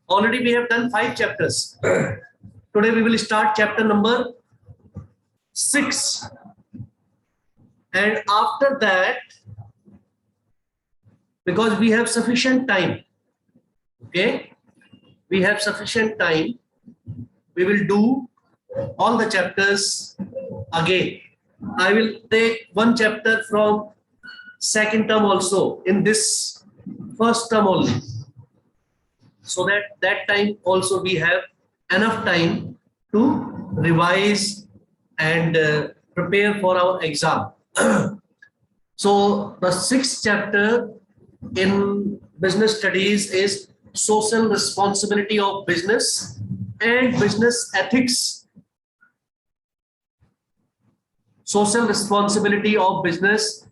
Already we have done 5 chapters. Today we will start chapter number 6. And after that, because we have sufficient time, okay, we have sufficient time, we will do all the chapters again. I will take one chapter from second term also in this first term only, so that time also we have enough time to revise and prepare for our exam. So the 6th chapter in business studies is social responsibility of business and business ethics. Social responsibility of business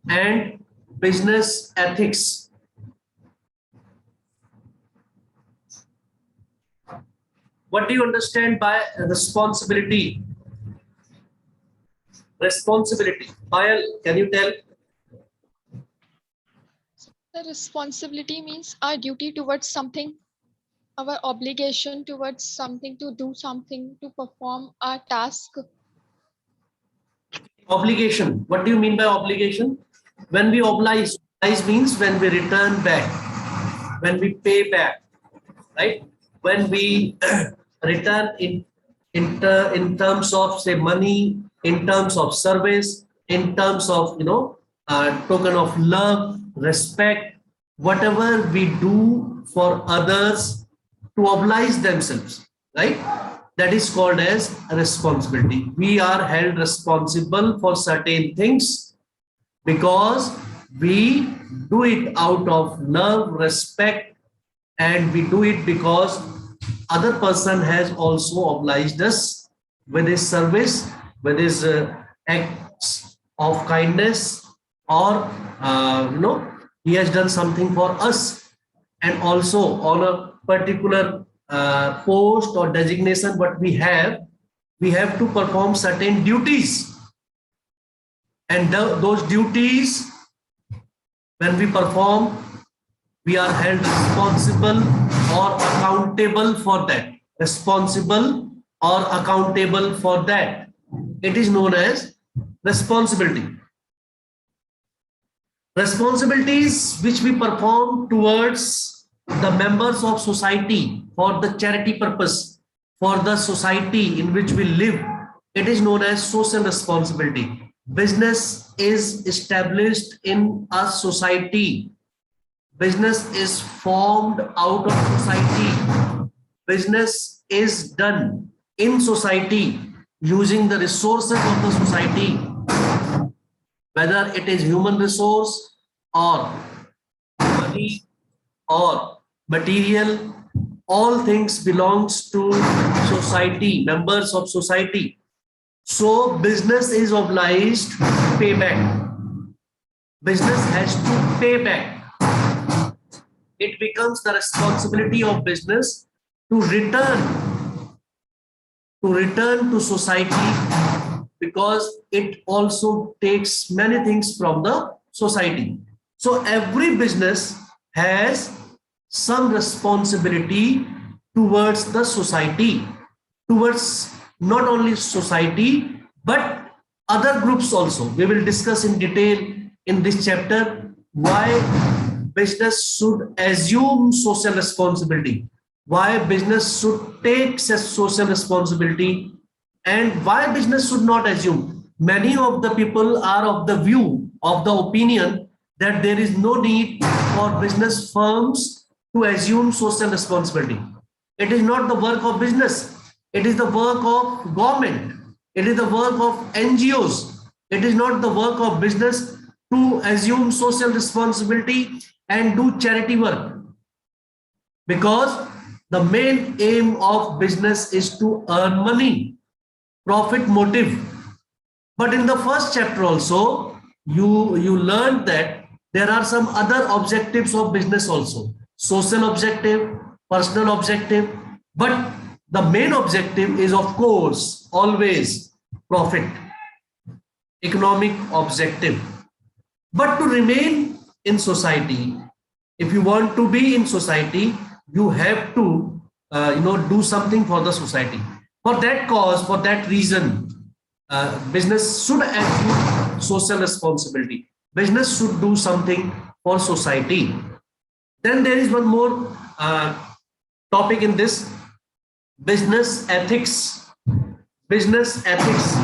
and business ethics. What do you understand by responsibility? Responsibility. Payal, can you tell? The responsibility means our duty towards something, our obligation towards something, to do something, to perform our task. Obligation. What do you mean by obligation? When we oblige means when we return back, when we pay back, right? When we return in terms of, say, money, in terms of service, in terms of token of love, respect, whatever we do for others to oblige themselves, right? That is called as responsibility. We are held responsible for certain things because we do it out of love, respect, and we do it because other person has also obliged us with his service, with his acts of kindness, or he has done something for us. And also on a particular post or designation what we have to perform certain duties, and those duties, when we perform, we are held responsible or accountable for that. Responsible or accountable for that. It is known as responsibility. Responsibilities which we perform towards the members of society for the charity purpose, for the society in which we live, it is known as social responsibility. Business is established in a society. Business is formed out of society. Business is done in society using the resources of the society, whether it is human resource or money or material. All things belongs to society, members of society. So business is obliged to pay back. Business has to pay back. It becomes the responsibility of business to return to society, because it also takes many things from the society. So every business has some responsibility towards the society, towards not only society but other groups also. We will discuss in detail in this chapter why business should assume social responsibility, why business should take social responsibility, and why business should not assume. Many of the people are of the view, of the opinion, that there is no need for business firms to assume social responsibility. It is not the work of business. It is the work of government. It is the work of NGOs. It is not the work of business to assume social responsibility and do charity work, because the main aim of business is to earn money, profit motive. But in the first chapter also, you learned that there are some other objectives of business also: social objective, personal objective. But the main objective is, of course, always profit, economic objective. But to remain in society, if you want to be in society, you have to, do something for the society. For that cause, for that reason, business should act social responsibility. Business should do something for society. Then there is one more topic in this: business ethics. Business ethics.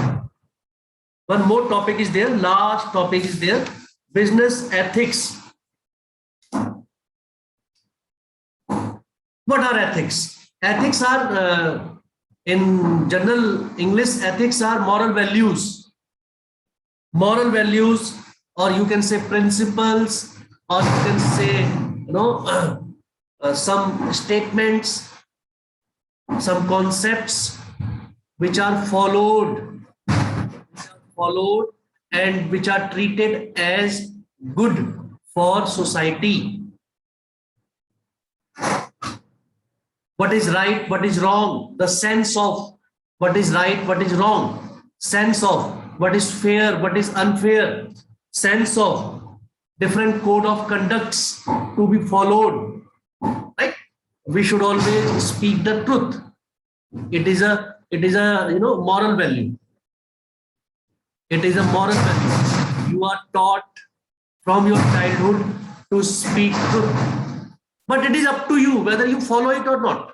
One more topic is there. Large topic is there. Business ethics. What are ethics? Ethics are, in general English, ethics are moral values. Moral values, or you can say principles, or you can say, some statements, some concepts which are followed and which are treated as good for society. What is right, what is wrong, the sense of what is right, what is wrong, sense of what is fair, what is unfair, sense of different code of conducts to be followed. Right? We should always speak the truth. It is a moral value. It is a moral value. You are taught from your childhood to speak truth. But it is up to you whether you follow it or not.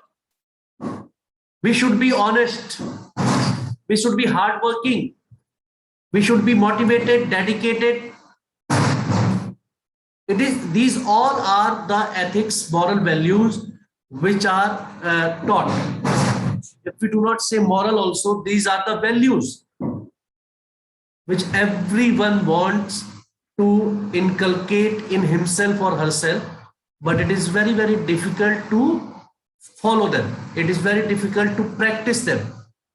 We should be honest. We should be hardworking. We should be motivated, dedicated. These all are the ethics, moral values which are taught. If we do not say moral also, these are the values which everyone wants to inculcate in himself or herself, but it is very, very difficult to follow them. It is very difficult to practice them.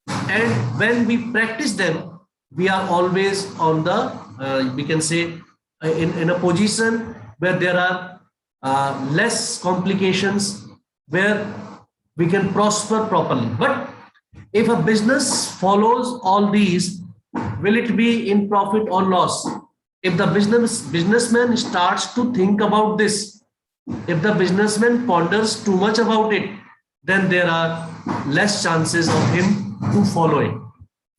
And when we practice them, we are always on the, we can say, in a position where there are less complications, where we can prosper properly. But if a business follows all these, will it be in profit or loss? If the businessman starts to think about this, if the businessman ponders too much about it, then there are less chances of him to follow it.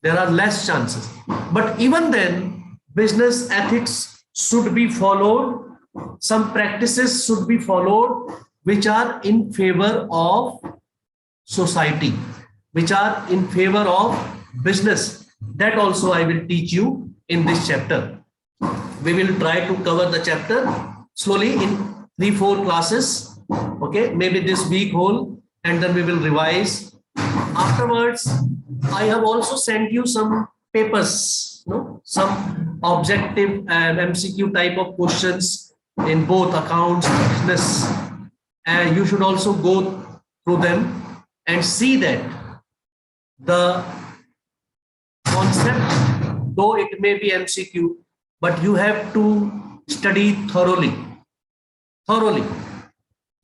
There are less chances. But even then, business ethics should be followed. Some practices should be followed which are in favor of society, which are in favor of business. That also I will teach you in this chapter. We will try to cover the chapter slowly in 3-4 classes. Okay, maybe this week whole, and then we will revise. Afterwards, I have also sent you some papers, some objective and MCQ type of questions in both accounts and business. And you should also go through them and see that the concept, though it may be MCQ, but you have to study thoroughly.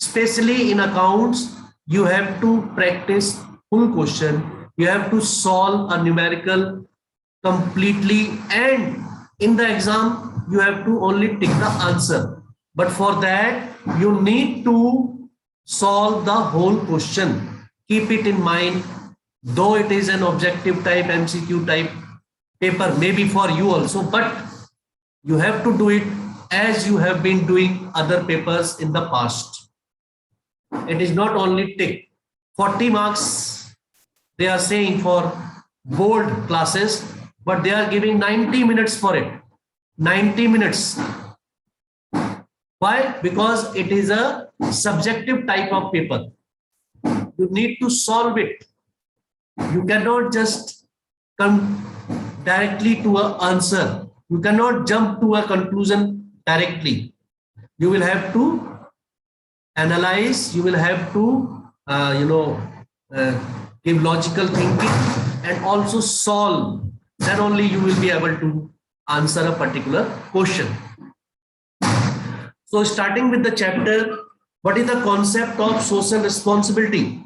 Especially in accounts, you have to practice full question. You have to solve a numerical completely, and in the exam, you have to only tick the answer. But for that, you need to solve the whole question. Keep it in mind, though it is an objective type, MCQ type paper, maybe for you also, but you have to do it as you have been doing other papers in the past. It is not only tick. 40 marks they are saying for board classes, but they are giving 90 minutes for it. 90 minutes. Why? Because it is a subjective type of paper. You need to solve it. You cannot just come directly to an answer. You cannot jump to a conclusion directly. You will have to analyze. You will have to, give logical thinking and also solve. Then only you will be able to answer a particular question. So starting with the chapter, what is the concept of social responsibility?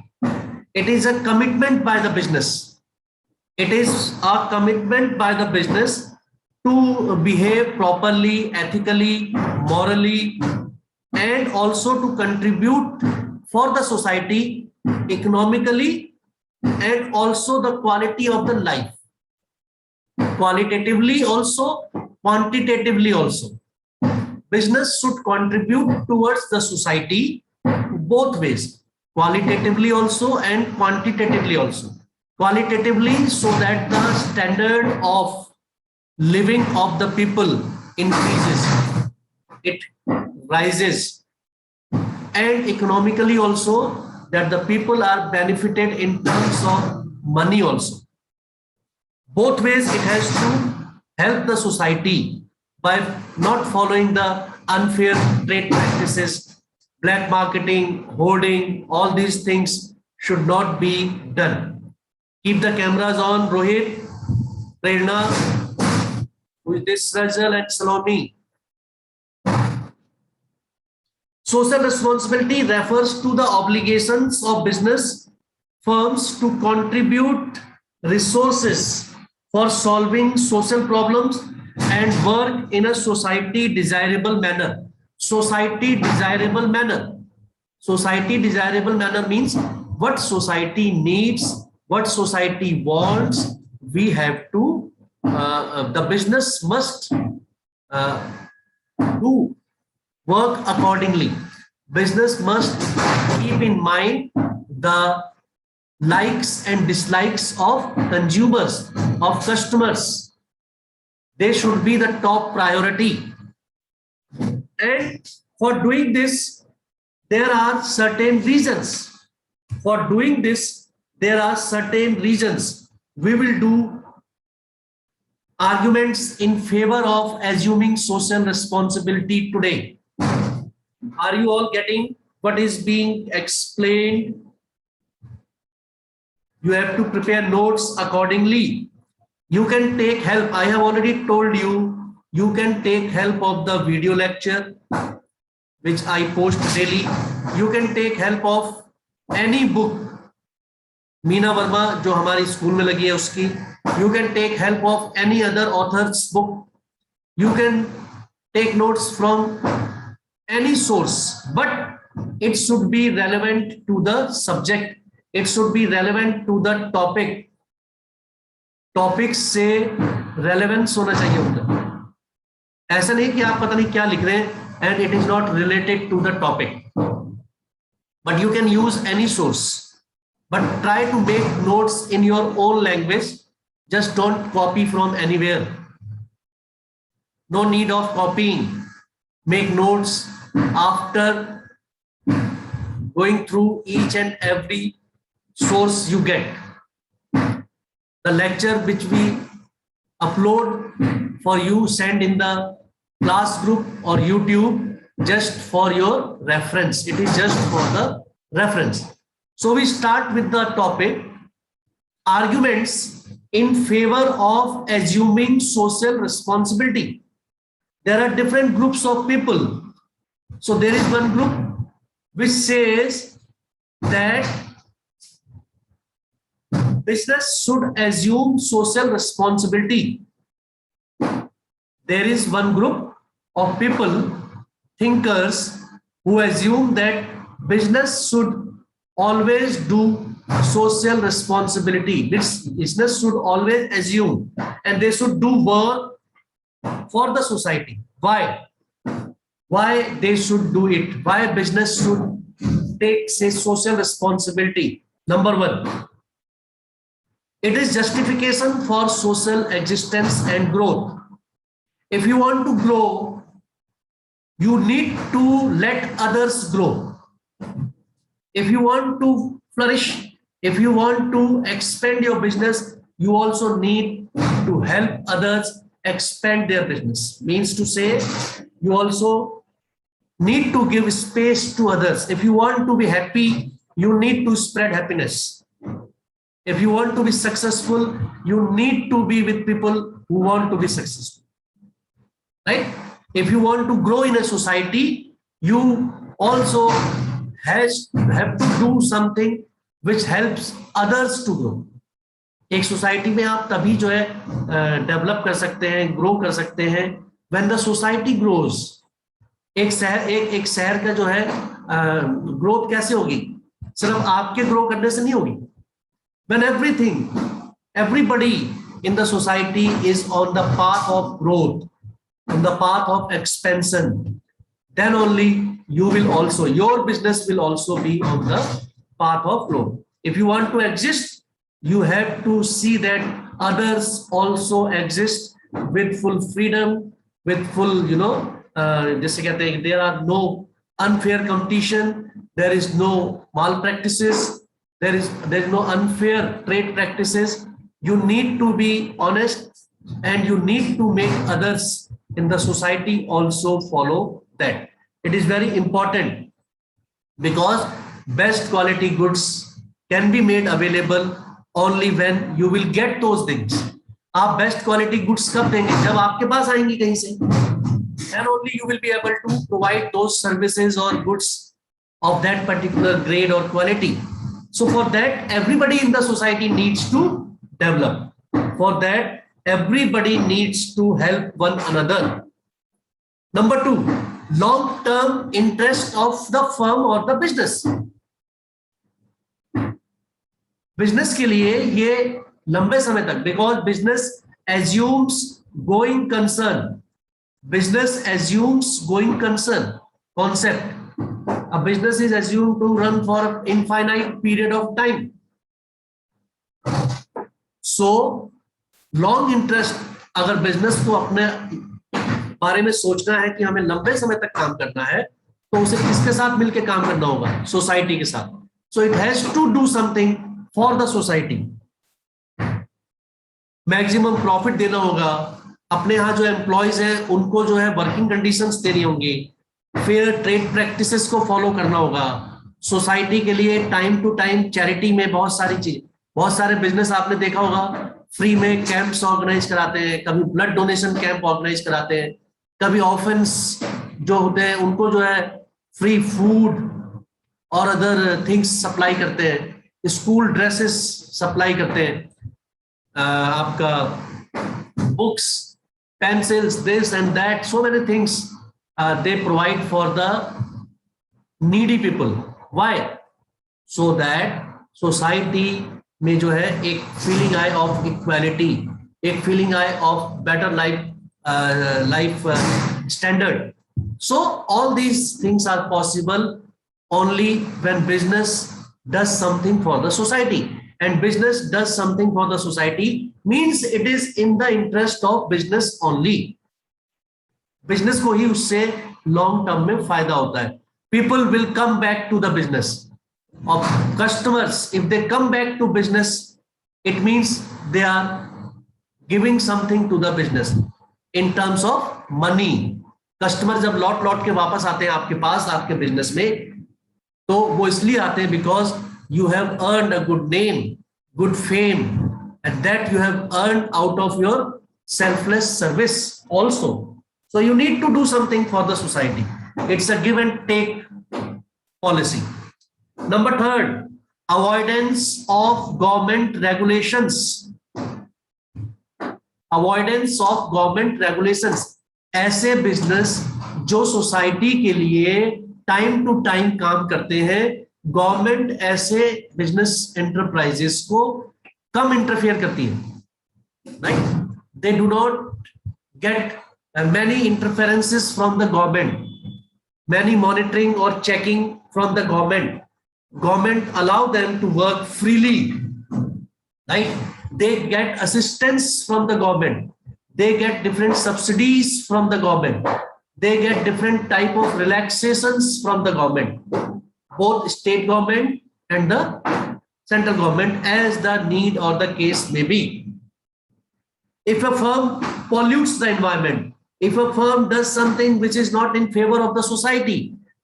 It is a commitment by the business. It is a commitment by the business to behave properly, ethically, morally, and also to contribute for the society economically and also the quality of the life, qualitatively also, quantitatively also. Business should contribute towards the society both ways, qualitatively also and quantitatively also. Qualitatively, so that the standard of living of the people increases, it rises, and economically also, that the people are benefited in terms of money also. Both ways it has to help the society by not following the unfair trade practices, black marketing, hoarding, all these things should not be done. Keep the cameras on, Rohit, Prerna, who is this, Rajal and Saloni. Social responsibility refers to the obligations of business firms to contribute resources for solving social problems and work in a society desirable manner. Society desirable manner. Society desirable manner means what society needs, what society wants, we have to, the business must do work accordingly. Business must keep in mind the likes and dislikes of consumers, of customers. They should be the top priority. And for doing this, there are certain reasons. For doing this, there are certain reasons. We will do arguments in favor of assuming social responsibility today. Are you all getting what is being explained? You have to prepare notes accordingly. You can take help. I have already told you, you can take help of the video lecture, which I post daily. You can take help of any book. Meena Verma जो हमारी school में लगी है उसकी. You can take help of any other author's book. You can take notes from any source, but it should be relevant to the subject. It should be relevant to the topic. Topic से relevance होना चाहिए उनका. ऐसा नहीं कि आप पता नहीं क्या लिख रहे हैं and it is not related to the topic. But you can use any source, but try to make notes in your own language. Just don't copy from anywhere. No need of copying. Make notes after going through each and every source you get. The lecture which we upload for you, send in the class group or YouTube, just for your reference. It is just for the reference. So we start with the topic, arguments in favor of assuming social responsibility. There are different groups of people. So there is one group which says that business should assume social responsibility. There is one group of people, thinkers, who assume that business should always do social responsibility. Business should always assume, and they should do work for the society. Why? Why they should do it? Why business should take, say, social responsibility? Number one, it is justification for social existence and growth. If you want to grow, you need to let others grow. If you want to flourish, if you want to expand your business, you also need to help others expand their business. Means to say, you also need to give space to others. If you want to be happy, you need to spread happiness. If you want to be successful, you need to be with people who want to be successful. Right? If you want to grow in a society, you also have to do something which helps others to grow. एक society में आप तभी जो है develop कर सकते हैं, grow कर सकते हैं, when the society grows. एक शहर का जो है ग्रोथ कैसे होगी? सिर्फ आपके ग्रो करने से नहीं होगी. When everybody in the society is on the path of growth, on the path of expansion, then only your business will also be on the path of growth. If you want to exist, you have to see that others also exist with full freedom, with full, जैसे कहते हैं, there are no unfair competition, there is no malpractices, there is no unfair trade practices. You need to be honest, and you need to make others in the society also follow that. It is very important, because best quality goods can be made available only when you will get those things. आप best quality goods कब देंगे? जब आपके पास आएंगी कहीं से. Then only you will be able to provide those services or goods of that particular grade or quality. So for that, everybody in the society needs to develop. For that, everybody needs to help one another. Number 2, long-term interest of the firm or the business. Business के लिए ये लंबे समय तक, because business assumes going concern. Business assumes going concern concept. A business is assumed to run for an infinite period of time. So long interest, अगर business को अपने बारे में सोचना है कि हमें लंबे समय तक काम करना है, तो उसे किसके साथ मिलकर काम करना होगा? सोसाइटी के साथ. So it has to do something for the society. Maximum profit देना होगा. अपने यहाँ जो एम्प्लॉयज हैं उनको जो है वर्किंग कंडीशंस देनी होंगी. फेयर ट्रेड प्रैक्टिसेस को फॉलो करना होगा. सोसाइटी के लिए टाइम टू टाइम चैरिटी में बहुत सारे बिजनेस आपने देखा होगा, फ्री में कैंप्स ऑर्गेनाइज कराते हैं. कभी ब्लड डोनेशन कैंप ऑर्गेनाइज कराते हैं, कभी ऑर्फन्स जो होते हैं उनको जो है फ्री फूड और अदर थिंग्स सप्लाई करते हैं. स्कूल ड्रेसेस सप्लाई करते हैं. आपका books, pencils, this and that, so many things they provide for the needy people. Why? So that society में जो है एक feeling आए of equality, एक feeling आए of better life standard. So all these things are possible only when business does something for the society. And business does something for the society means it is in the interest of business only. Business को ही उससे long term में फायदा होता है. People will come back to the business. Of customers, if they come back to business, it means they are giving something to the business in terms of money. Customer जब लौट के वापस आते हैं आपके पास, आपके बिजनेस में, तो वो इसलिए आते हैं because you have earned a good name, good fame, and that you have earned out of your selfless service also. So you need to do something for the society. It's a give and take policy. Number 3, avoidance of government regulations. Avoidance of government regulations. ऐसे business जो society के लिए time to time काम करते हैं, government ऐसे business enterprises को कम interfere करती है. Right? They do not gate many interferences from the government, many monitoring or checking from the government allow them to work freely. Right? They get assistance from the government, they get different subsidies from the government, they get different type of relaxations from the government, both state government and the central government, as the need or the case may be. If a firm pollutes the environment, if a firm does something which is not in favor of the society,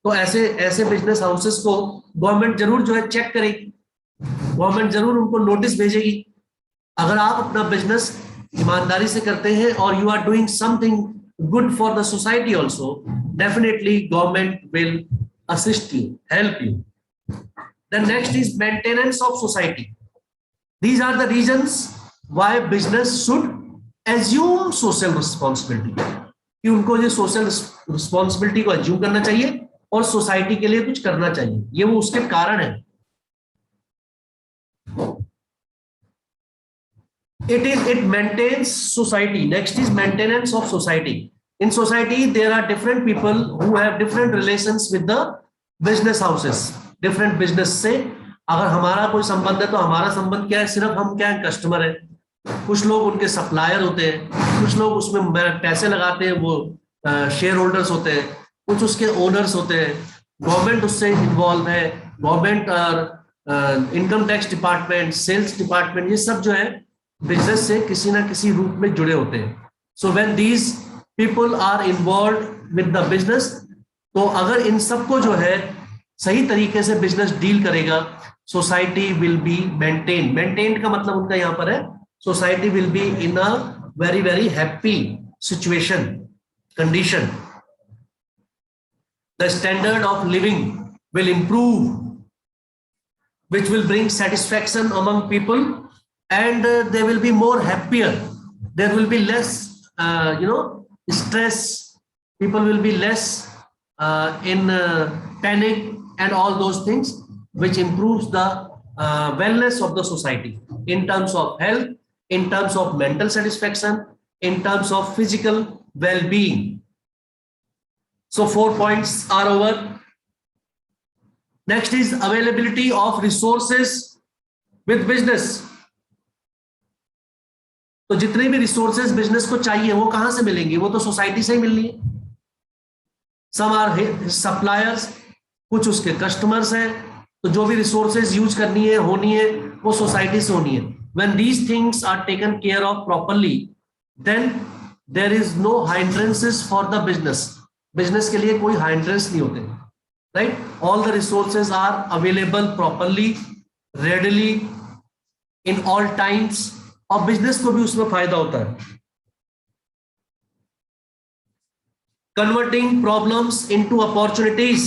तो ऐसे business houses को government जरूर जो है check करेगी, government जरूर उनको notice भेजेगी. अगर आप अपना बिजनेस ईमानदारी से करते हैं और you are doing something good for the society also, definitely government will assist you, help you. The next is maintenance of society. These are the reasons why business should assume social responsibility. कि उनको ये social responsibility को assume करना चाहिए और society के लिए कुछ करना चाहिए, ये वो उसके कारण है। It maintains society. Next is maintenance of society. In society there are different people who have different relations with the business houses, different business से अगर हमारा कोई संबंध है तो हमारा संबंध क्या है, सिर्फ हम क्या है, कस्टमर है। कुछ लोग उनके सप्लायर होते हैं, कुछ लोग उसमें पैसे लगाते हैं, वो शेयर होल्डर्स होते हैं, कुछ उसके ओनर्स होते हैं, गवर्नमेंट उससे इन्वॉल्व है, गवर्नमेंट और income tax department, sales department, ये सब जो है बिजनेस से किसी ना किसी रूप में जुड़े होते हैं। So when these people are involve with the business, तो अगर इन सबको जो है सही तरीके से बिजनेस डील करेगा, society will be maintain. Maintain का मतलब उनका यहाँ पर है society will be in a very very happy situation condition. The standard of living will improve, which will bring satisfaction among people, and they will be more happier. There will be less stress, people will be less in panic and all those things, which improves the wellness of the society in terms of health, in terms of mental satisfaction, in terms of physical well-being. So 4 points are over. Next is availability of resources with business. तो जितने भी resources business को चाहिए वो कहां से मिलेंगे, वो तो सोसाइटी से ही मिलनी है। सम आर सप्लायर्स, कुछ उसके कस्टमर्स हैं, तो जो भी रिसोर्सेज यूज करनी है होनी है वो सोसाइटी से होनी है। When these things are taken care of properly, then there is no hindrances for the business. Business के लिए कोई हाइंड्रेंस नहीं होते, right? All the resources are available properly, readily, in all times, और बिजनेस को भी उसमें फायदा होता है। Converting problems into opportunities.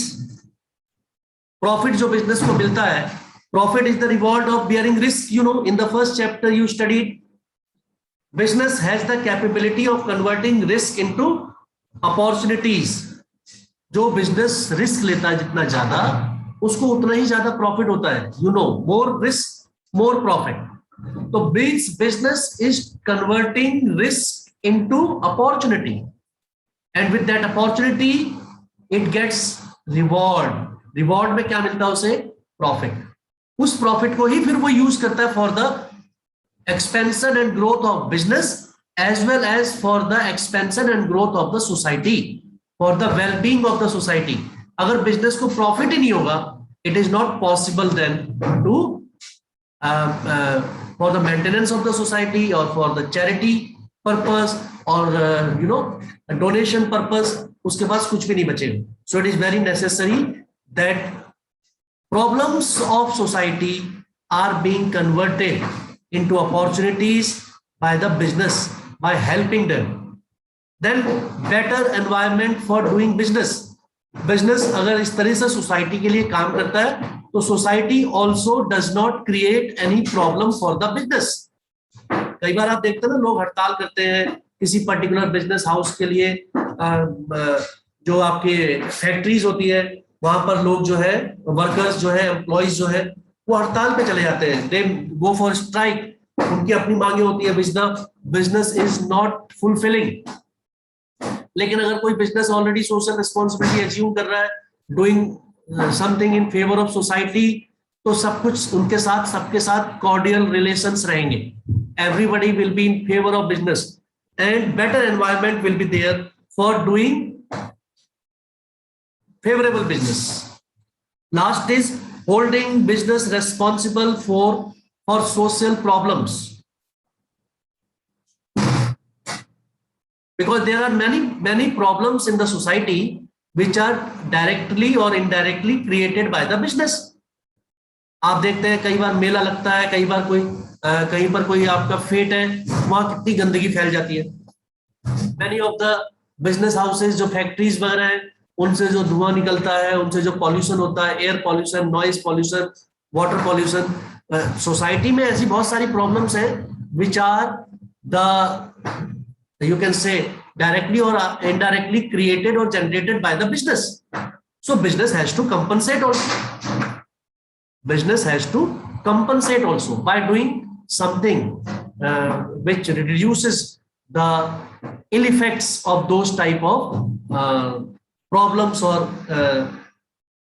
Profit जो बिजनेस को मिलता है, profit is the reward of bearing risk. You know, in the first chapter you studied, business has the capability of converting risk into opportunities. जो बिजनेस रिस्क लेता है जितना ज्यादा, उसको उतना ही ज्यादा प्रॉफिट होता है। You know, more risk more profit. तो business is converting risk into opportunity, and with that opportunity it gets reward. Reward में क्या मिलता है उसे? Profit. उस profit को ही फिर वो use करता है for the expansion and growth of business, as well as for the expansion and growth of the society, for the well-being of the society. अगर business को profit ही नहीं होगा, it is not possible then to for the maintenance of the society or for the charity purpose or donation purpose, उसके पास कुछ भी नहीं बचेगा. So it is very necessary that problems of society are being converted into opportunities by the business, by helping them. Then better environment for doing business. Business अगर इस तरह से society के लिए काम करता है तो society also does not create any problem for the business. कई बार आप देखते हैं ना, लोग हड़ताल करते हैं किसी पर्टिकुलर बिजनेस हाउस के लिए। जो आपके फैक्ट्रीज होती है वहां पर लोग जो है, वर्कर्स जो है, एम्प्लॉइज जो है, वो हड़ताल पे चले जाते हैं, दे गो फॉर स्ट्राइक। उनकी अपनी मांगे होती है, बिजनेस इज नॉट फुलफिलिंग। लेकिन अगर कोई business already social responsibility assume कर रहा है, doing something in favour of society, तो सब कुछ उनके साथ, सबके साथ कॉर्डियल रिलेशंस रहेंगे। Everybody will be in favour of business and better environment will be there for doing favorable business. Last is holding business responsible for social problems, because there are many problems in the society which are directly or indirectly created by the business. आप देखते हैं कई बार मेला लगता है, कई बार कहीं पर कोई आपका फेट है, वहां कितनी गंदगी फैल जाती है। Many of the business houses, जो फैक्ट्रीज वगैरह हैं, उनसे जो धुआं निकलता है, उनसे जो पॉल्यूशन होता है, air pollution, noise pollution, water pollution, society में ऐसी बहुत सारी प्रॉब्लम्स हैं which are the, you can say, directly or indirectly created or generated by the business. So business has to compensate also. Business has to compensate also by doing something which reduces the ill effects of those type of problems or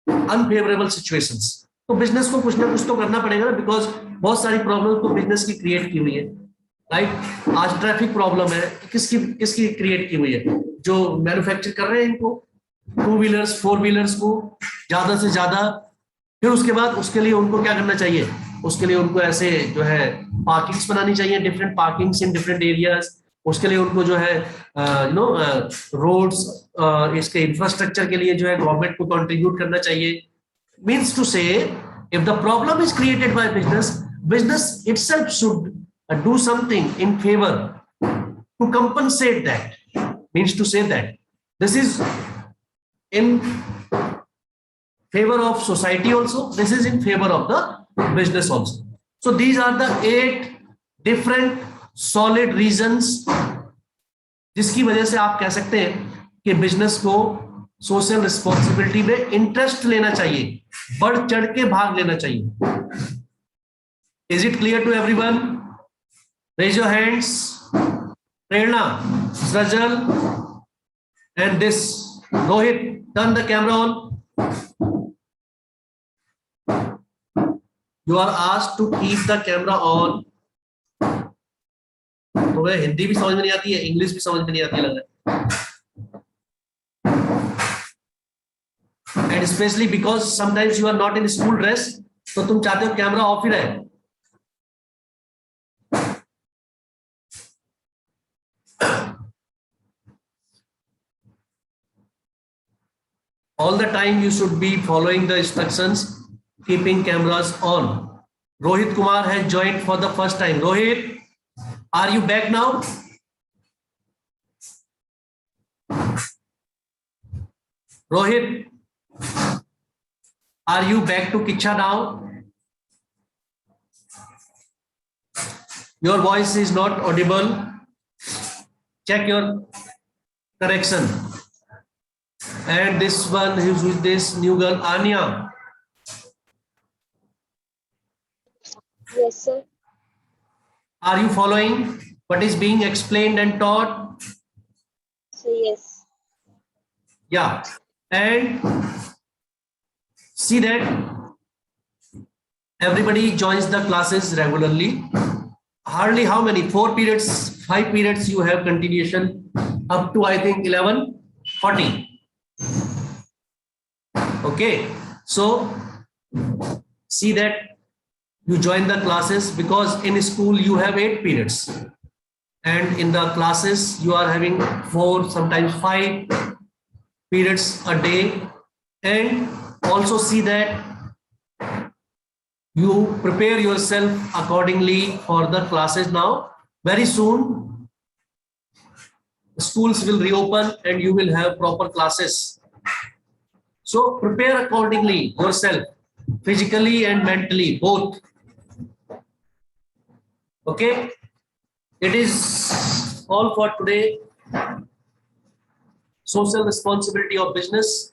unfavorable situations. तो business को कुछ ना कुछ तो करना पड़ेगा ना, because बहुत सारी प्रॉब्लम तो बिजनेस की क्रिएट की हुई है, राइट? आज ट्रैफिक प्रॉब्लम है, किसकी किसकी क्रिएट की हुई है? जो मैन्युफैक्चर कर रहे हैं इनको, 2 व्हीलर्स 4 व्हीलर्स को ज्यादा से ज्यादा। फिर उसके बाद उसके लिए उनको क्या करना चाहिए? उसके लिए उनको ऐसे जो है पार्किंग्स बनानी चाहिए, different parkings in different areas. उसके लिए उनको जो है रोड्स इसके इंफ्रास्ट्रक्चर के लिए जो है गवर्नमेंट को कंट्रीब्यूट करना चाहिए। Means to say, if the problem is created by business, business itself should do something in favor to compensate that. Means to say that this is in favor of society also, this is in favor of the business also. So these are the 8 different solid reasons जिसकी वजह से आप कह सकते हैं कि business को social responsibility में इंटरेस्ट लेना चाहिए, बढ़ चढ़ के भाग लेना चाहिए। Is it clear to everyone? Raise your hands. Prerna, Sajal and this Rohit, turn the camera on. You are asked to keep the camera on. तो हिंदी भी समझ में नहीं आती है, इंग्लिश भी समझ में नहीं आती है लग रहा है। And especially because sometimes you are not in school dress, तो तुम चाहते हो कैमरा ऑफ ही रहे। All the time you should be following the instructions, keeping cameras on. Rohit Kumar has joined for the first time. Rohit, are you back now? Rohit, are you back to Kicha now? Your voice is not audible. Check your correction. And this one, who's with this new girl, Anya? Yes, sir. Are you following what is being explained and taught? So, yes. Yeah. And see that everybody joins the classes regularly. Hardly how many? 4 periods, 5 periods you have continuation up to I think 11:40. Okay. So see that you join the classes, because in school you have 8 periods and in the classes you are having 4, sometimes 5 periods a day. And also see that you prepare yourself accordingly for the classes. Now very soon schools will reopen and you will have proper classes, so prepare accordingly yourself, physically and mentally, both. Okay, it is all for today. Social responsibility of business.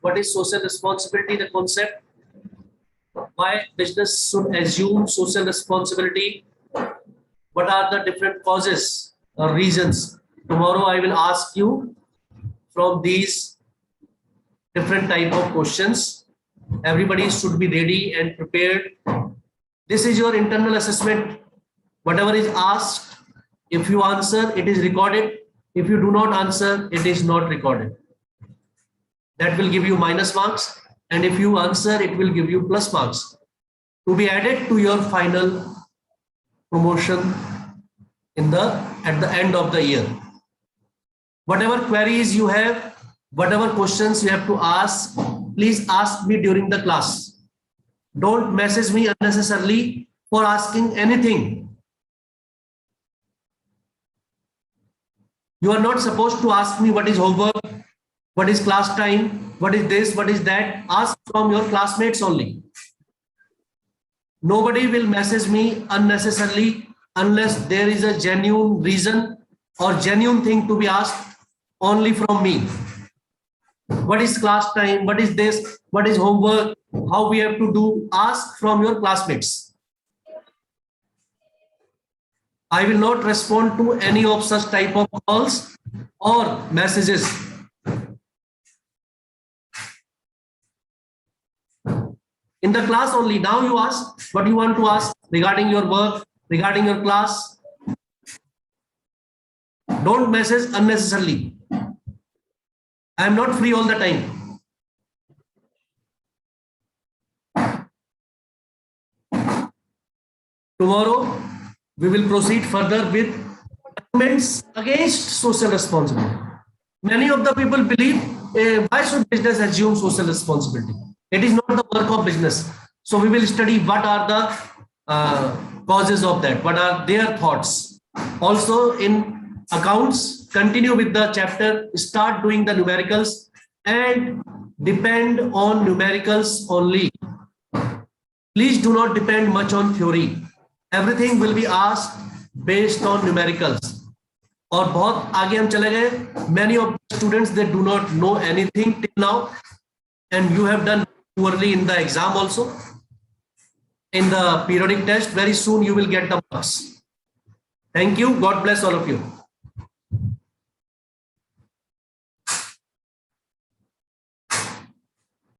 What is social responsibility? The concept. Why business should assume social responsibility? What are the different causes or reasons? Tomorrow I will ask you from these different type of questions. Everybody should be ready and prepared. This is your internal assessment. Whatever is asked, if you answer, it is recorded. If you do not answer, it is not recorded. That will give you minus marks, and if you answer, it will give you plus marks to be added to your final promotion at the end of the year. Whatever queries you have, whatever questions you have to ask, please ask me during the class. Don't message me unnecessarily for asking anything. You are not supposed to ask me what is homework, what is class time, what is this, what is that. Ask from your classmates only. Nobody will message me unnecessarily unless there is a genuine reason or genuine thing to be asked only from me. What is class time? What is this? What is homework? How we have to do? Ask from your classmates. I will not respond to any of such type of calls or messages. In the class only. Now you ask what you want to ask regarding your work, regarding your class. Don't message unnecessarily. I am not free all the time. Tomorrow, we will proceed further with arguments against social responsibility. Many of the people believe, why should business assume social responsibility? It is not the work of business. So we will study what are the causes of that, what are their thoughts. Also in accounts, continue with the chapter, start doing the numericals and depend on numericals only. Please do not depend much on theory. Everything will be asked based on numericals. और बहुत आगे हम चले गए. Many of the students, they do not know anything till now, and you have done poorly in the exam also. In the periodic test, very soon you will get the marks. Thank you. God bless all of you.